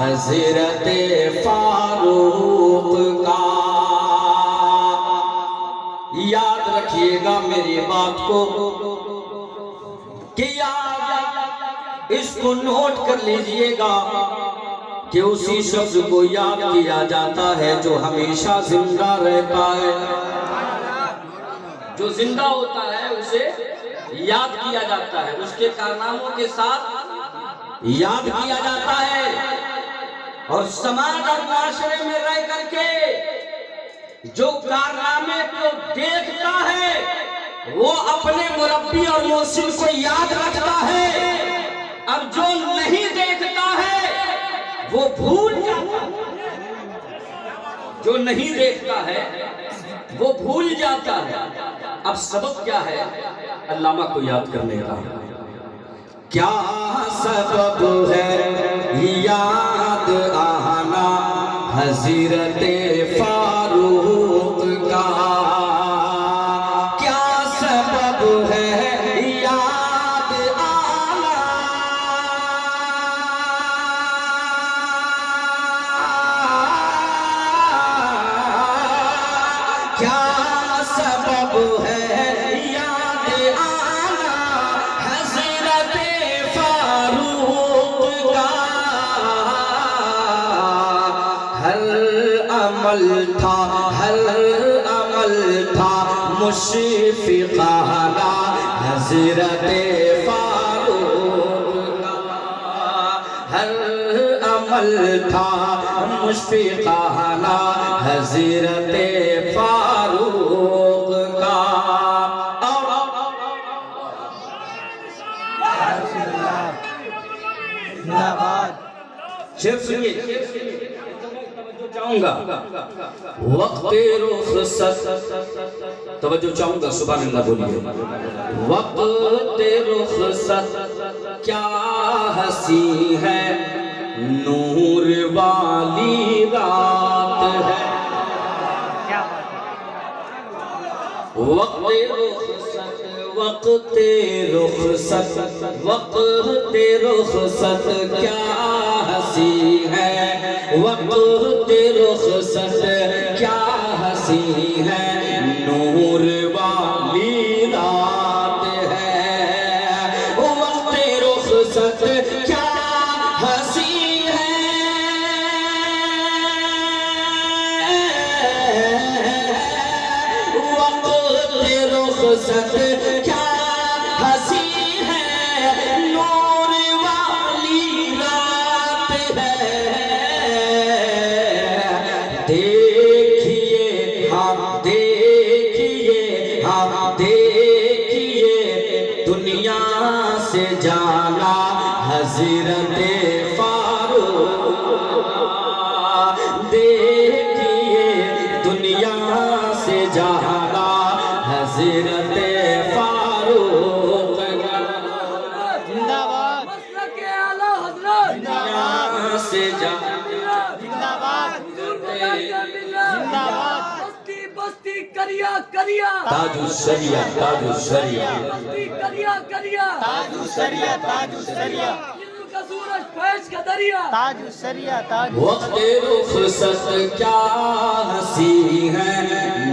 हज़रत फारूक का। याद रखिएगा मेरी बात को कि याद इसको नोट कर लीजिएगा कि उसी शख्स को याद किया जाता है जो हमेशा जिंदा रहता है। जो जिंदा होता है उसे याद किया जाता है, उसके कारनामों के साथ याद किया जाता है। और समाज और माशरे में रह करके जो कारनामे को देखता है वो अपने मुरब्बी और मौसिन को याद रखता है। अब जो नहीं देखता है वो भूल जाता है। जो नहीं देखता है वो भूल जाता है। अब सबब क्या है अल्लामा को याद करने का? क्या सबब है याद आना हज़रत फारूक का? क्या सबब है याद आना? क्या सबब है हर अमल था मुशफ़िक़ाना हज़रत फारूक का। हर अमल था मुशफ़िक़ाना हज़रत फारूक का। शेर सुनिए, चाहूंगा वक्ते रुख़सत, तवज्जो चाहूंगा, सुभान अल्लाह बोलिए। वक्ते रुख़सत क्या हंसी है, नूर वाली रात है। वक्ते रुख़सत, वक्ते रुख़सत, वक्ते रुख़सत क्या हंसी है, वक्ते रुख़सत क्या हंसी है, नूर वाली रात है। वक्ते रुख़सत क्या हंसी है, वक्ते रुख़सत क्या हंसी है, नूर वाली रात है। देखिए हाँ देखिए, हाँ देखिए दुनिया से जाना हज़रत फारूक। देखिए दुनिया से जाना हज़रत फारूक। जिंदाबाद मसलके आला हज़रत, दुनिया से जाना जिंदाबाद जिंदाबाद, बस्ती बस्ती करिया करिया, ताजुस्सरिया ताजुस्सरिया, बस्ती करिया करिया, ताजुस्सरिया ताजुस्सरिया, इल्म का सूरज फैज़ का दरिया, ताजुस्सरिया ताज। वक्ते रुख़सत क्या हंसी है,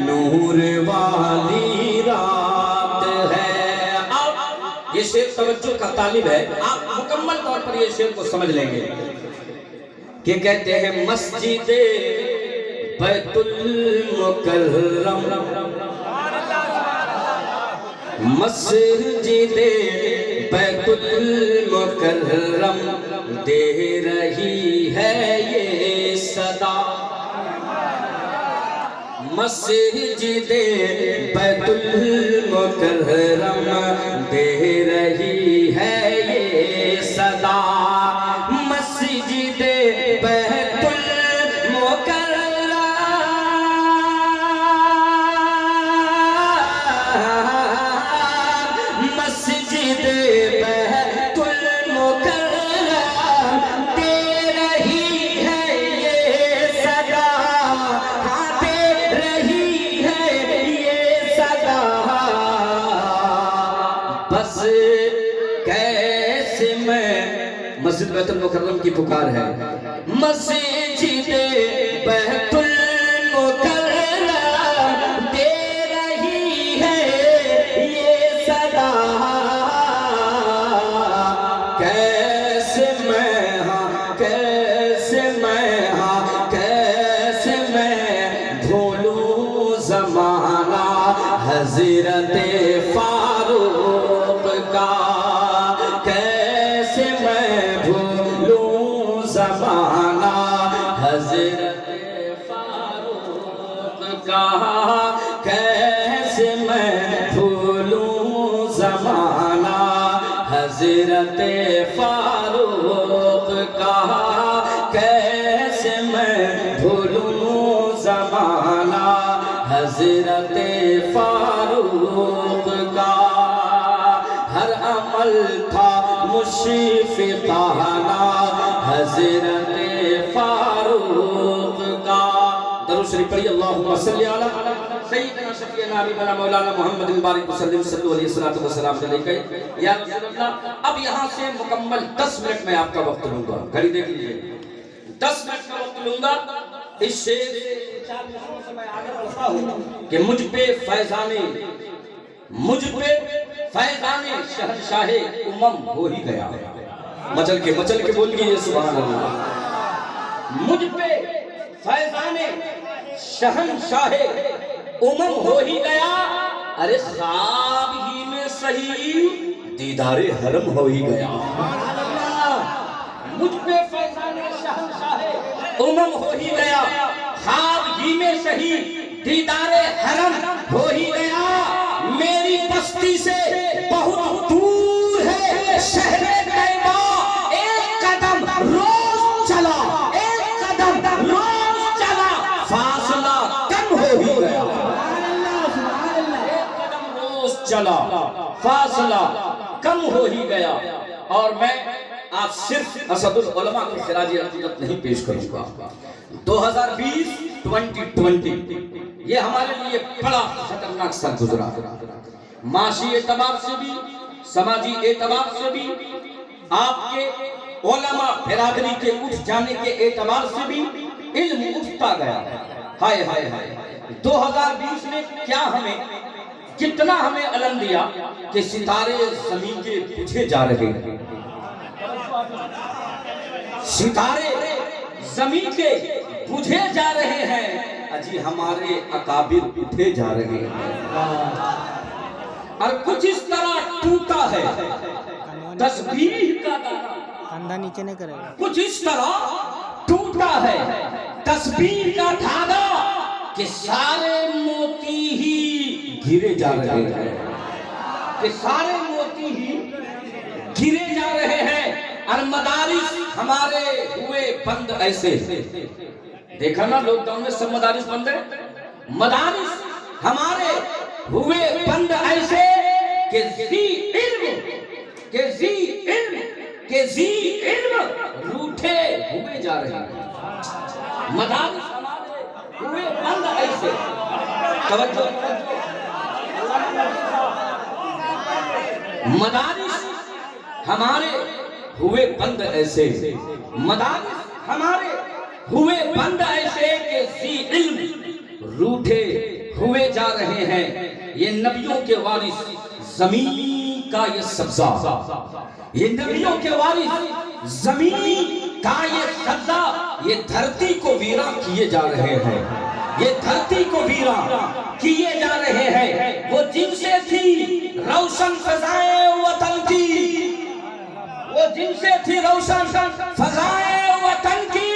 नूर वाली रात है। अब ये शेर तवज्जो का तालिब है, आप मुकम्मल तौर पर ये शेर को समझ लेंगे कि कहते हैं मस्जिदे बैतुल मुकर्रम, मस्जिदे बैतुल मुकर्रम दे रही है ये सदा। मस्जिदे बैतुल मुकर्रम दे रही है ये सदा। मस्जिदे बैतुल मुकर्रम, मस्जिदे बैतुल मुकर्रम दे रही है ये सदा। हाँ दे रही है ये सदा। बस कैसे मैं, मस्जिद बैतुल मुकर्रम की पुकार है, मस्जिदे बैतुल मुकर्रम दे रही है ये सदा, कैसे मैं हाँ कैसे मैं हाँ कैसे मैं भूलूं ज़माना हज़रत फारूक का, कैसे मैं भूलूं ज़माना हज़रत फारूक का, कैसे मैं भूलूं ज़माना हज़रत फारूक का, कैसे मैं भूलूं ज़माना हज़रत फारूक का। हर अमल था मुशफ़िक़ाना हज़रत फारूक का। दरूद शरीफ पढ़िए, अल्लाहुम्मा सल्लि अला सय्यिदना शफ़ीअना हबीबना मौलाना मुहम्मद बारिक वसल्लम सल्लल्लाहु अलैहि वसल्लम वसलाम अलैहि। या रसूलल्लाह, अब यहाँ से मुकम्मल 10 मिनट में आपका वक्त लूंगा। घड़ी देख लीजिए, 10 मिनट का वक्त लूंगा। इस शेर से 4 मिनटों से मैं आगे बढ़ता हूँ कि मुझ पे फैज़ाने शहंशाहे उमम हो ही गया। मचल के बोलिए सुभान अल्लाह। मुझ पे फैज़ाने शहंशाहे उमम हो ही गया, अरे ख्वाब ही में सही दीदारे हरम हो ही गया। मुझ पे फैज़ाने शहंशाहे उमम हो ही गया, ख्वाब ही में सही दीदारे हरम हो ही गया। मेरी बस्ती से बहुत दूर है शहरे तैयबा, एक कदम रोज चला, एक कदम रोज चला, फासला कम हो ही गया। एक कदम रोज चला, फासला कम हो ही गया। और मैं आज सिर्फ असदुल उलमा की खिराजी अकीदत नहीं पेश करूंगा। 2020 ये हमारे लिए बड़ा खतरनाक साल गुजरा, माशी एतबार से भी, समाजी एतबार से भी, आपके उलमा बिरादरी के उठ जाने के एतबार से भी इल्म उठता गया। हाय हाय हाय, 2020 ने क्या हमें कितना हमें अलम दिया कि सितारे ज़मीन के बुझे जा रहे हैं, सितारे ज़मीन के बुझे जा रहे हैं, अजी हमारे अकाबिर उठे जा रहे हैं। और कुछ इस तरह टूटा है तस्बीह का दाना, कंधा नीचे नहीं करेगा। कुछ इस तरह टूटा है तस्बीह का धागा कि सारे मोती ही गिरे जा रहे हैं, कि सारे मोती ही गिरे जा रहे हैं। और मदारिस हमारे हुए बंद ऐसे, देखा ना लॉकडाउन में सब मदारिस बंद है, मदारिस हमारे हुए बंद ऐसे कि जी इल्म रूठे हुए जा रहे हैं। मदारिस हमारे हुए बंद ऐसे, तवज्जो, मदारिस हमारे हुए बंद ऐसे, मदारिस हमारे हुए बंद ऐसे कि ज़ी इल्म रूठे हुए जा रहे हैं। ये नबियों के वारिस ज़मीन का ये सब्ज़ा, ये नबियों के वारिस ज़मीन का ये सब्ज़ा, ये धरती को वीरा किए जा रहे हैं, ये धरती को वीरा किए जा रहे हैं। वो जिनसे थी रोशन फ़ज़ाए वतन की, वो जिनसे थी रोशन फ़ज़ाए वतन की,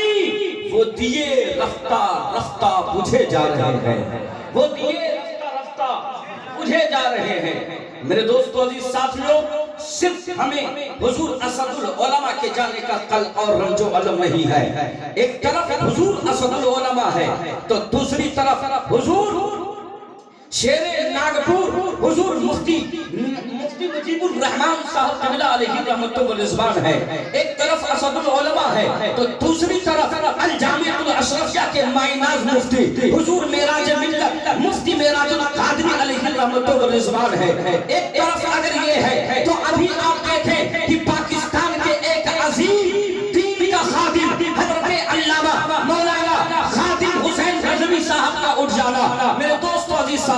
वो दिए रफ्ता रफ्ता बुझे जा रहे हैं, वो दिए रफ्ता रफ्ता बुझे जा रहे हैं। मेरे दोस्तों अजीज साथियों, सिर्फ हमें हुजूर असदुल उलमा के जाने का कल और रंजो अलम नहीं है। एक तरफ हुजूर असदुल उलमा है तो दूसरी तरफ हुजूर शेरे नागपुर हुजूर मुफ्ती मुजीबुर रहमान साहब क़िबला अलैहि रहमतुल्लाह व रिज़वान है। एक तरफ असदुल उलमा है तो दूसरी तरफ अल जामिअतुल अशरफिया के माइनाज मुफ्ती हुजूर मेराज मिल्लत मुफ्ती मेराजुल कादरी अलैहि रहमतुल्लाह व रिज़वान है। एक तरफ अगर ये है तो अभी आप देखें कि पाकिस्तान के एक अजीम दीन का खादिम हज़रत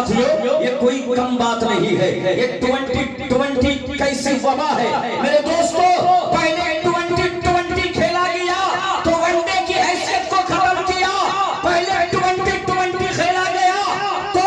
साथियों ये कोई कम बात नहीं है। ये 2020 कैसी वबा है मेरे दोस्तों। पहले 2020 खेला गया तो वनडे की हैसियत को खत्म किया। पहले 2020 खेला गया तो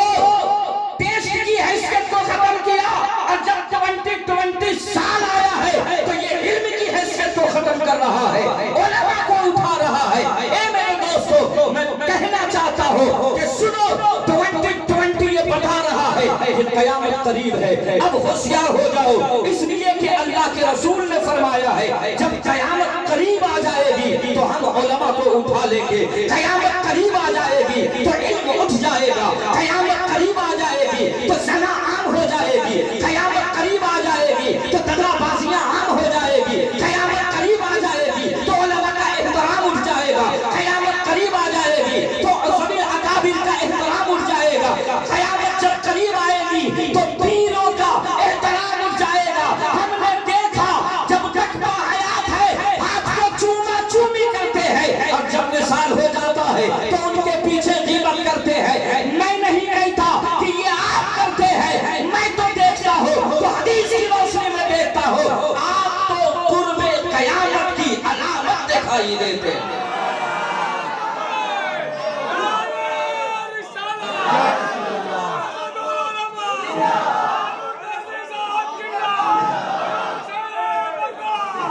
टेस्ट की हैसियत को खत्म किया। और जब 2020 साल आया है तो ये इल्म की हैसियत को खत्म कर रहा है, उलमा को उठा रहा है। ए मेरे दोस्तों मैं कहना चाहता हूँ कि सुनो, 2020 ये बता रहा है कि कयामत करीब है। अब होशियार हो जाओ, इसलिए कि अल्लाह के रसूल ने फरमाया है जब कयामत करीब आ जाएगी तो हम उलमा को उठा लेंगे। कयामत करीब आ जाएगी तो इल्म उठ जाएगा। कयामत करीब आ जाएगी तो ज़ना आम हो जाएगी। कयामत करीब आ जाएगी तो दगाबाजियां आम हो जाएगी। कयामत करीब आ जाएगी तो उलमा का एहतराम उठ जाएगा। कयामत करीब आ जाएगी तो ज़मीर अकाबिर का एहतराम उठ जाएगा। कयामत जब करीब आएगी तो पीरों का एहतराम उठ जाएगा। हमने देखा जब रकबा हयात है हाथ को चूमा चूमी करते हैं, और जब विसाल हो जाता है तो उनके पीछे ग़ीबत करते हैं। मैं नहीं कहता कि ये आप करते हैं, मैं तो देखता हूँ, तो हदीस की रोशनी में देखता हूँ, आप तो कुर्बे कयामत की अलामत दिखाई देते हैं।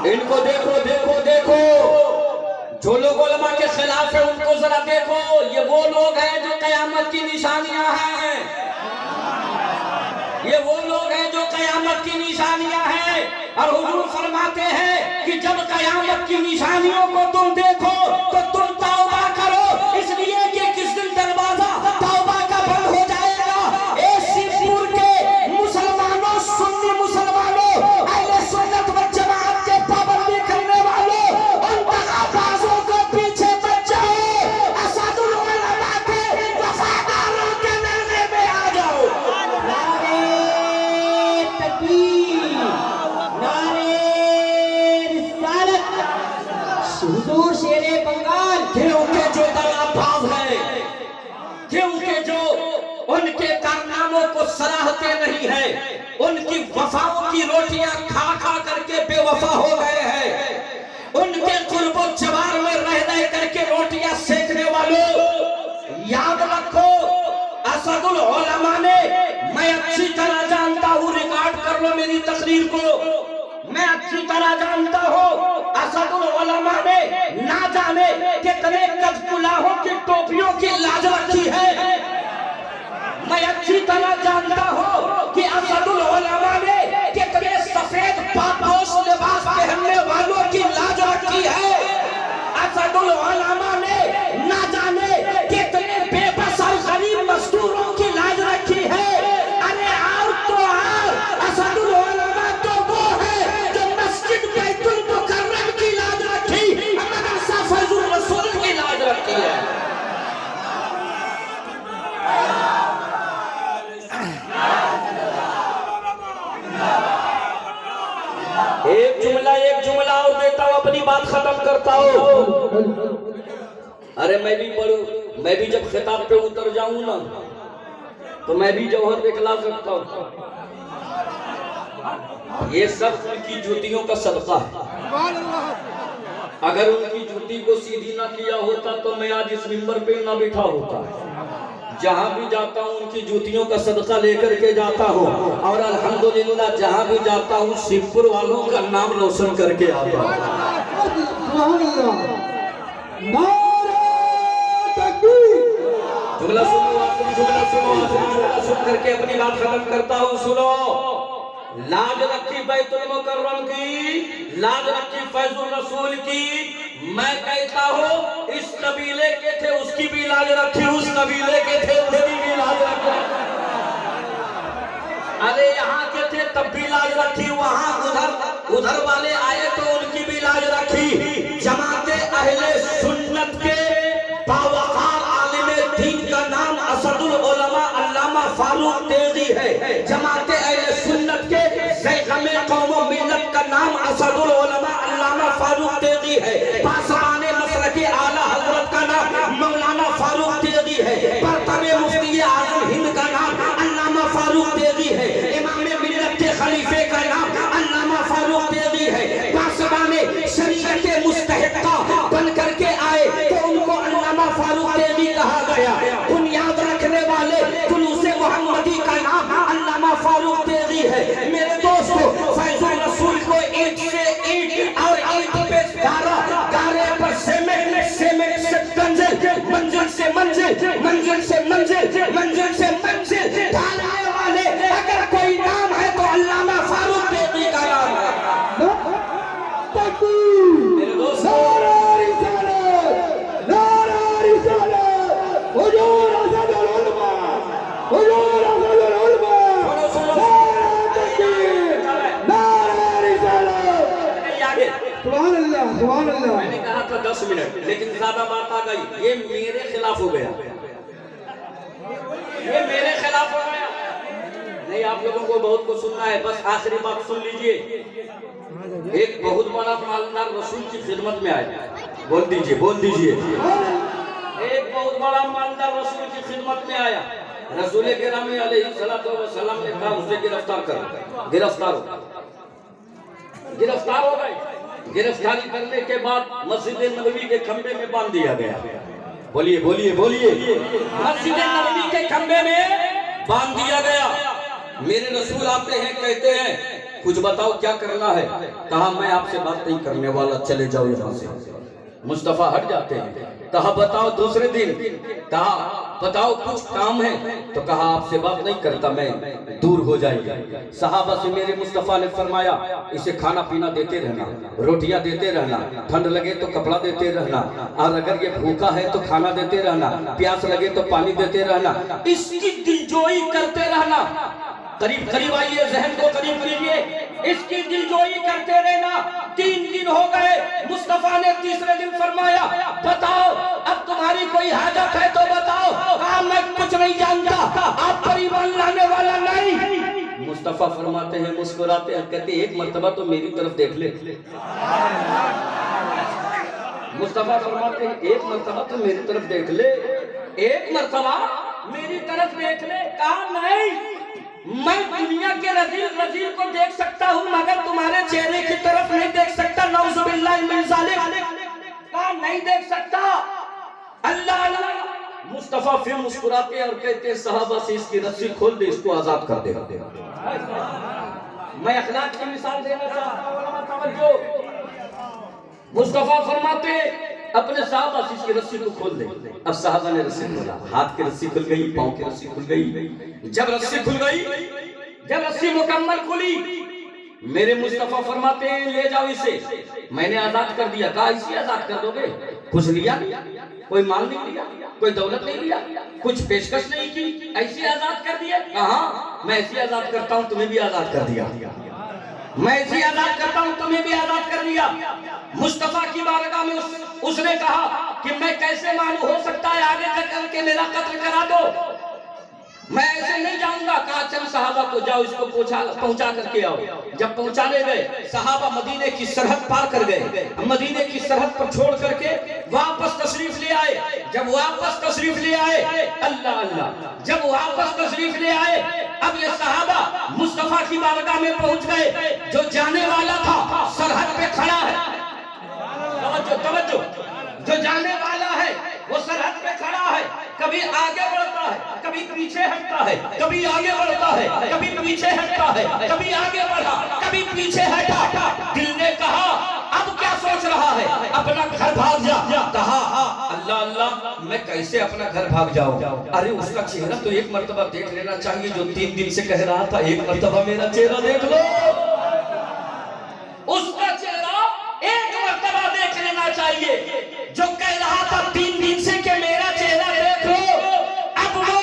इनको देखो देखो देखो, जो लोग उलमा के खिलाफ है उनको जरा देखो। ये वो लोग हैं जो कयामत की निशानियां हैं। ये वो लोग हैं जो कयामत की निशानियां हैं। और हुजूर फरमाते हैं कि जब कयामत की निशानियों को तुम देखो तो तुम तौबा करो, इसलिए कि किस दिन दरवाजा तौबा का बंद हो जाएगा। शिवपुर के मुसलमानों, सुन्नी मुसलमानों, अहले सुन्नत व जमात के पाबंदी करने वालों, उन दगाबाजों को पीछे मत जाओ। असदुल उलमा के वफादारों के नरगे में आ जाओ। नारे तकबीर, नारे रिसालत, हुजूर शेरे बंगाल। क्योंकि जो दगाबाज है, क्योंकि जो उनके कारनामों को सराहते नहीं है, उनकी वफाओं की रोटियां खा खा करके बेवफा हो गए हैं। उनके कुर्बो जवार में रह रह करके रोटियां सेकने वालों, याद रखो असदुल उलमा ने, मैं अच्छी तरह जानता हूँ, रिकॉर्ड कर लो मेरी तकरीर को, मैं अच्छी तरह जानता हूँ असदुल उलमा ने ना जाने कितने कदकुलाहों की टोपियों की लाज रखी है। मैं अच्छी तरह जानता हूँ कि असदुल उलमा ने कितने सफेद पापोश लिबास पहनने वालों की लाज रखी है। असदुल उलमा ने ना जाने कितने बेबस और गरीब मजदूरों की लाज रखी है। अरे और तो और असदुल उलमा तो वो है जो मस्जिद बैतुल मुकर्रम की लाज रखी, मदरसा फैजुल रसूल की लाज रखी है। एक जुमला और देता हूं, अपनी बात खत्म करता हूं। अरे मैं भी जब खिताब पे उतर जाऊं ना तो मैं भी जौहर दिखला सकता हूं। ये सब उनकी जूतियों का सदका है। अगर उनकी जूती को सीधी ना किया होता तो मैं आज इस मिंबर पे ना बैठा होता। जहाँ भी जाता हूँ उनकी जूतियों का सदका लेकर के जाता हूँ, और अल्हम्दुलिल्लाह जहाँ भी जाता हूँ शिवपुर वालों का नाम रोशन करके आता हूँ। जुमला सुन करके अपनी बात खत्म करता हूँ। सुनो, लाज रखी बैतुल मुकर्रम की, लाज रखी फैजुल रसूल की। मैं कहता हूँ इस कबीले के थे उसकी भी लाज रखी, उस कबीले के थे उसकी भी लाज रखी। अरे यहाँ के थे तब भी लाज रखी, वहाँ उधर वाले आए तो उनकी भी लाज रखी। जमाते अहले सुन्नत के बावकार आलिमे दीन का नाम असदुल उलमा अल्लामा फारूक तेजी है। जमाते अहले सुन्नत के ज़ैग़मे कौम मिल्लत का नाम असदुल उलमा अल्लामा फारूक तेजी है। पासबाने मसलकी आला हज़रत का नाम मौलाना फारूक तेजी है। बरतबे मुफ्ती आज़म हिंद का नाम है। मेरे दोस्तों, फैज़ुल रसूल को ईंट से ईंट और ईंट पे गारे पर सीमेंट, सीमेंट से मंजिल, मंजिल से मंजिल, मंजिल से मंजिल, मंजिल से मंजिल ढालने वाले अगर कोई नाम है तो अल्लामा फारूक देवी का नाम है। मेरे दोस्तों, मैंने कहा था 10 मिनट, लेकिन ज्यादा बात आ गई। ये मेरे खिलाफ हो गया, ये मेरे खिलाफ हो गया। नहीं, आप लोगों को बहुत कुछ सुनना है, बस आखिरी बात सुन लीजिए। एक बहुत बड़ा मालदार रसूल की खिदमत में आया। बोल दीजिए, बोल दीजिए। एक बहुत बड़ा मालदार रसूल की खिदमत में आया। रसूल गिरामी अलैहिस्सलातु वस्सलाम ने कहा उसे गिरफ्तार करो। गिरफ्तार हो गए। गिरफ्तारी करने के बाद मस्जिद नबवी के खंबे में बांध दिया गया। बोलिए, बोलिए, बोलिए। मस्जिद नबवी के खंबे में बांध दिया गया। मेरे रसूल आते हैं, कहते हैं कुछ बताओ क्या करना है। कहा मैं आपसे बात नहीं करने वाला, चले जाओ यहाँ से। मुस्तफा हट जाते हैं। कहा बताओ दूसरे दिन, कहा बताओ कुछ काम है। तो कहा आपसे बात नहीं करता, मैं दूर हो जाएगा। सहाबा से मेरे मुस्तफा ने फरमाया इसे खाना पीना देते रहना, रोटियां देते रहना, ठंड लगे तो कपड़ा देते रहना, और अगर ये भूखा है तो खाना देते रहना, प्यास लगे तो पानी देते रहना, इसकी दिलजोई करते रहना। करीब करीब आइए, जहन को करीब कीजिए। इसकी दिलजोई करते रहना। 3 दिन हो गए। मुस्तफा ने तीसरे दिन फरमाया बताओ अब तुम्हारी कोई हाजत है तो बताओ। कहा मैं कुछ नहीं जानता, आप पर ईमान लाने वाला नहीं। मुस्तफा फरमाते हैं, मुस्कुराते हैं, कहते एक मर्तबा तो मेरी तरफ देख ले। मुस्तफा फरमाते हैं एक मर्तबा तो मेरी तरफ देख ले, एक मर्तबा मेरी तरफ देख ले। कहा नहीं, मैं दुनिया के रजील को देख सकता हूँ मगर तुम्हारे चेहरे की तरफ नहीं देख सकता। नौजुबिल्लाह मिन ज़ालिक। कहा नहीं देख सकता। अल्लाह अल्लाह। मुस्तफा फिर मुस्कुराते और कहते सहाबा से इसकी रस्सी खोल दे, इसको आजाद कर दे। मैं अखलाक की मिसाल देना चाहता हूँ। मुस्तफा फरमाते अपने सहाबा से इसकी रस्सी को खोल दे। अब सहाबा ने रस्सी खोला, हाथ की रस्सी खुल गई, पांव की रस्सी खुल गई। जब रस्सी खुल गई, जब रस्सी मुकम्मल खुली, मेरे मुस्तफा फरमाते हैं ले जाओ इसे। मैंने आजाद कर दिया। कहा इसे आजाद कर दोगे? कुछ लिया, कोई माल नहीं लिया, कोई दौलत नहीं लिया, कुछ पेशकश नहीं की, ऐसे आजाद कर दिया। कहा मैं ऐसे आजाद करता हूँ, तुम्हें भी आजाद कर दिया। मैं ऐसे आजाद करता हूँ, तुम्हें भी आजाद कर दिया। मुस्तफा की बारगाह में उसने कहा कि मैं कैसे मानू, हो सकता है आगे करके मेरा कत्ल करा दो, मैं ऐसे नहीं जाऊंगा। कहा चल सहाबा को जाओ इसको पहुंचा करके आओ। जब पहुंचाने गए, सहाबा मदीने की सरहद पार कर गए। मदीने की सरहद पर छोड़ करके वापस तशरीफ ले आए। जब वापस तशरीफ ले आए, अल्लाह अल्लाह, जब वापस तशरीफ ले आए, अब ये सहाबा मुस्तफा की बारगाह में पहुंच गए। जो जाने वाला था सरहद पे खड़ा है। तवज्जो तवज्जो, जो जाने वाला है वो सरहद पे खड़ा है। कभी आगे बढ़ता है, कभी पीछे हटता है, कभी आगे बढ़ता है, कभी पीछे हटता है, कभी आगे बढ़ा, कभी पीछे हटा। दिल ने कहा अब क्या सोच रहा है, अपना घर भाग जा। कहा अल्लाह अल्लाह, मैं कैसे अपना घर भाग जाऊं? अरे उसका चेहरा तो एक मर्तबा देख लेना चाहिए, जो 3 दिन से कह रहा था एक मर्तबा मेरा चेहरा देख लो। उसका चेहरा एक मर्तबा देख लेना चाहिए, जो कह रहा था 3 दिन से कि मेरा चेहरा देख लो। अब वो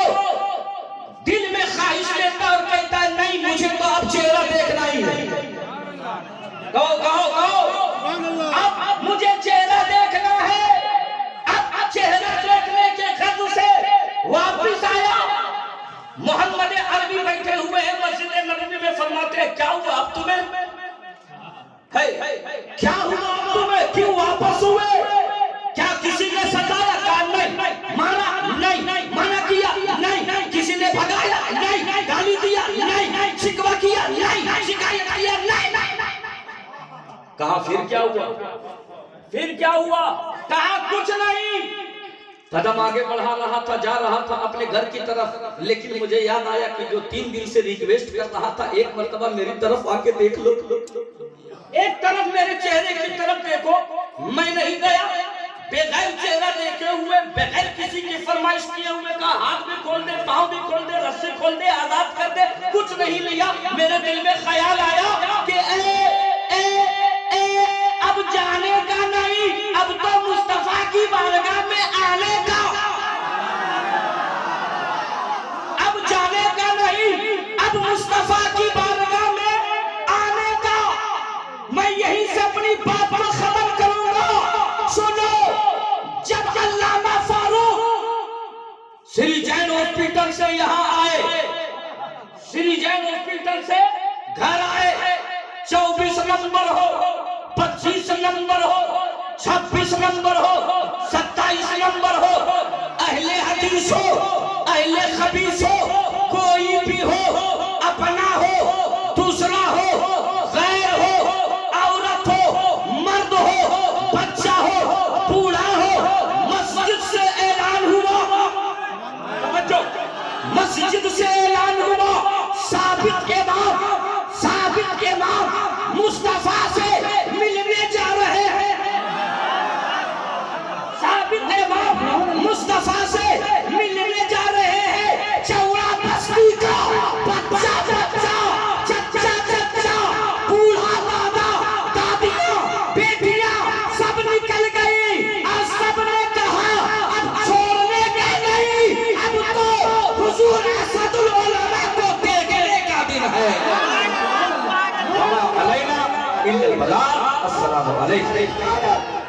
दिल में ख्वाहिश लेता और कहता है नहीं, मुझे तो अब चेहरा देखना ही है। कहो कहो कहो, अब मुझे चेहरा देखना है। अब चेहरा देखने के गर्ज से वापिस आया। मोहम्मद अरबी बैठे हुए हैं मस्जिद नबवी में, फरमाते हैं क्या हुआ अब तुम्हें? क्या हुआ अब तुम्हें? क्यों वापस हुए? क्या किसी ने सताया? कहा नहीं। मारा? नहीं। मना किया? नहीं। किसी ने भगाया? नहीं। गाली दिया? नहीं। शिकवा किया? नहीं। शिकायत किया? नहीं। कहा फिर क्या हुआ? फिर क्या हुआ? कहा कुछ नहीं। कदम आगे बढ़ा रहा था, जा रहा था अपने घर की तरफ, लेकिन मुझे याद आया कि जो 3 दिन से रिक्वेस्ट कर रहा था, एक मर्तबा मेरी तरफ आके देख लो, एक तरफ मेरे चेहरे की तरफ देखो। मैं नहीं गया बगैर चेहरा देखे हुए, बगैर किसी की फरमाइश किए हुए का हाथ भी खोल दे, पाँव भी खोल दे, रस्से खोल दे, आजाद कर दे, कुछ नहीं लिया। मेरे दिल में ख्याल आया कि अब जाने का नहीं, अब तो मुस्तफा की बारगाह में आने का, अब जाने का नहीं, अब मुस्तफा की बारगाह में आने का। मैं यहीं से अपनी बात को खत्म करूंगा। सुनो, जब अल्लामा फारूक श्री जैन हॉस्पिटल से यहाँ आए, श्री जैन हॉस्पिटल से घर आए, 24 नंबर हो, 25 नंबर हो, 26 नंबर हो, 27 नंबर हो, अहले हदीस हो, अहले खबीस हो, कोई भी हो, अपना हो, दूसरा हो, गैर हो, औरत हो, मर्द हो, बच्चा हो, बूढ़ा हो, मस्जिद से ऐलान हुआ, मस्जिद से ऐलान हुआ, साबित इमाम मुस्तफा से मिलने जा रहे हैं, साबित इमाम मुस्तफा से मिलने जा रहे हैं। चौड़ा बस्ती का बच्चा चच्चा, बूढ़ा दादा दादियां, बेटियां सब निकल गई और सबने कहा अब छोड़ने का नहीं, अब तो हुजूर असदुल उलमा को देखने का दिन है। अस्सलामु अलैकुम।